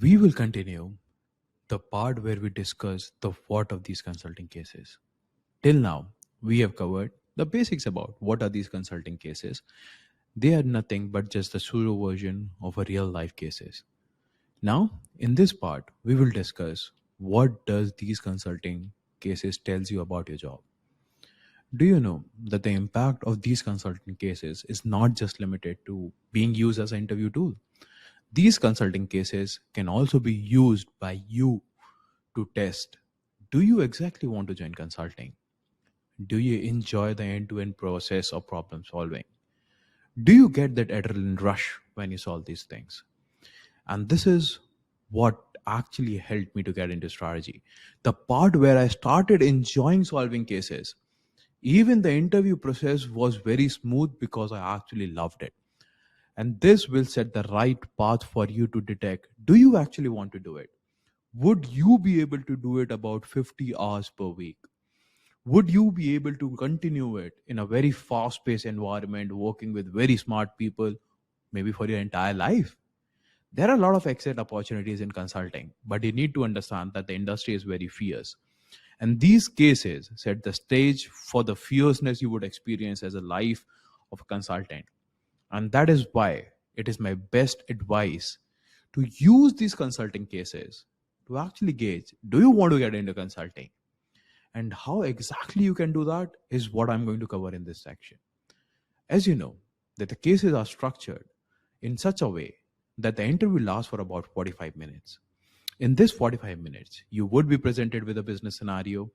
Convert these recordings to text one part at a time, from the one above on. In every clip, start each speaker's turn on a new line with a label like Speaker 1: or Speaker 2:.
Speaker 1: We will continue the part where we discuss the what of these consulting cases. Till now, we have covered the basics about what are these consulting cases. They are nothing but just the pseudo version of a real life cases. Now, in this part, we will discuss what does these consulting cases tells you about your job. Do you know that the impact of these consulting cases is not just limited to being used as an interview tool? These consulting cases can also be used by you to test, do you exactly want to join consulting? Do you enjoy the end to end process of problem solving? Do you get that adrenaline rush when you solve these things? And this is what actually helped me to get into strategy. The part where I started enjoying solving cases. Even the interview process was very smooth because I actually loved it. And this will set the right path for you to detect, do you actually want to do it? Would you be able to do it about 50 hours per week? Would you be able to continue it in a very fast paced environment, working with very smart people, maybe for your entire life? There are a lot of exit opportunities in consulting, but you need to understand that the industry is very fierce. And these cases set the stage for the fierceness you would experience as a life of a consultant. And that is why it is my best advice to use these consulting cases to actually gauge, do you want to get into consulting? And how exactly you can do that is what I'm going to cover in this section. As you know, that the cases are structured in such a way that the interview lasts for about 45 minutes. In this 45 minutes, you would be presented with a business scenario,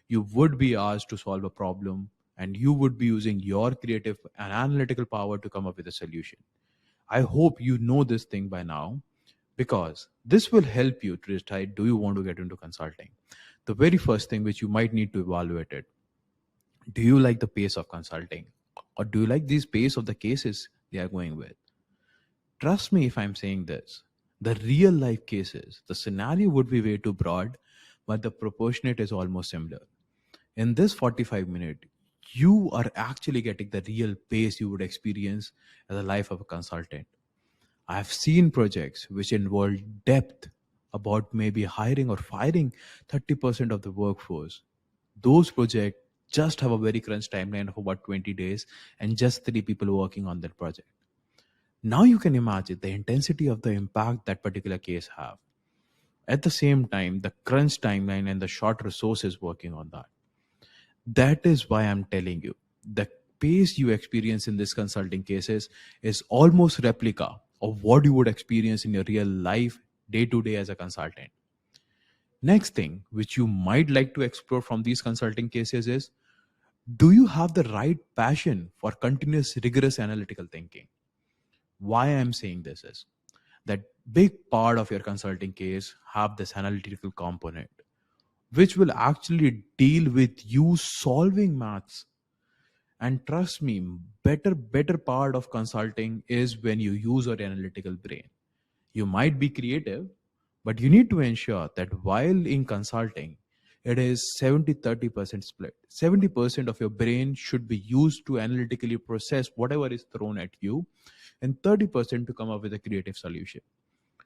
Speaker 1: you would be asked to solve a problem, and you would be using your creative and analytical power to come up with a solution. I hope you know this thing by now because this will help you to decide, do you want to get into consulting? The very first thing which you might need to evaluate it, do you like the pace of consulting, or do you like these pace of the cases they are going with? Trust me if I'm saying this. The real life cases, the scenario would be way too broad, but the proportionate is almost similar. In this 45-minute, you are actually getting the real pace you would experience as a life of a consultant. I've seen projects which involve depth about maybe hiring or firing 30% of the workforce. Those projects just have a very crunch timeline of about 20 days and just three people working on that project. Now you can imagine the intensity of the impact that particular case have. At the same time, the crunch timeline and the short resources working on that. That is why I'm telling you, the pace you experience in these consulting cases is almost replica of what you would experience in your real life day to day as a consultant. Next thing, which you might like to explore from these consulting cases is, do you have the right passion for continuous rigorous analytical thinking? Why I'm saying this is that big part of your consulting case have this analytical component, which will actually deal with you solving maths. And trust me, better part of consulting is when you use your analytical brain. You might be creative, but you need to ensure that while in consulting, it is 70-30% split. 70% of your brain should be used to analytically process whatever is thrown at you, and 30% to come up with a creative solution.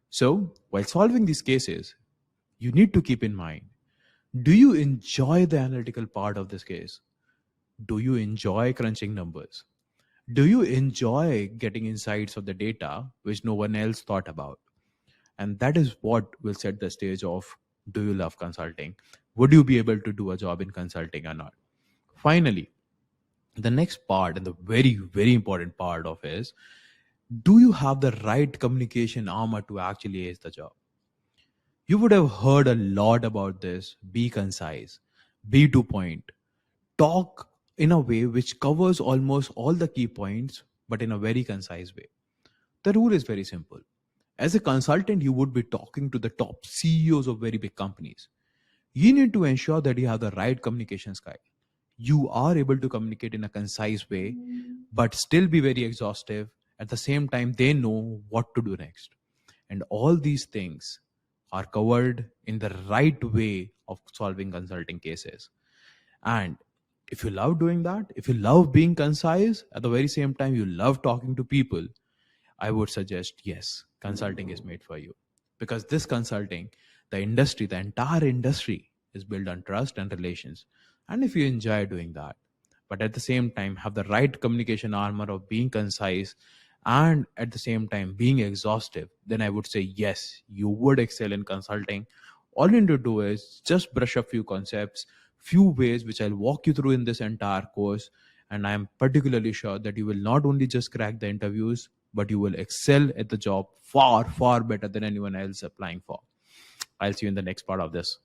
Speaker 1: So, while solving these cases, you need to keep in mind, do you enjoy the analytical part of this case? Do you enjoy crunching numbers? Do you enjoy getting insights of the data which no one else thought about? And that is what will set the stage of, do you love consulting? Would you be able to do a job in consulting or not? Finally, the next part and the very important part of is, do you have the right communication armor to actually ace the job? You would have heard a lot about this. Be concise, be to point, talk in a way which covers almost all the key points, but in a very concise way. The rule is very simple. As a consultant, you would be talking to the top CEOs of very big companies. You need to ensure that you have the right communication style. You are able to communicate in a concise way, but still be very exhaustive. At the same time, they know what to do next. And all these things are covered in the right way of solving consulting cases. And if you love doing that, if you love being concise, at the very same time, you love talking to people, I would suggest yes, consulting is made for you. because this consulting, the industry, the entire industry is built on trust and relations. And if you enjoy doing that, but at the same time have the right communication armor of being concise and at the same time being exhaustive, then I would say yes, you would excel in consulting. All you need to do is just brush up few concepts, few ways which I'll walk you through in this entire course. And I'm particularly sure that you will not only just crack the interviews, but you will excel at the job far, far better than anyone else applying for. I'll see you in the next part of this.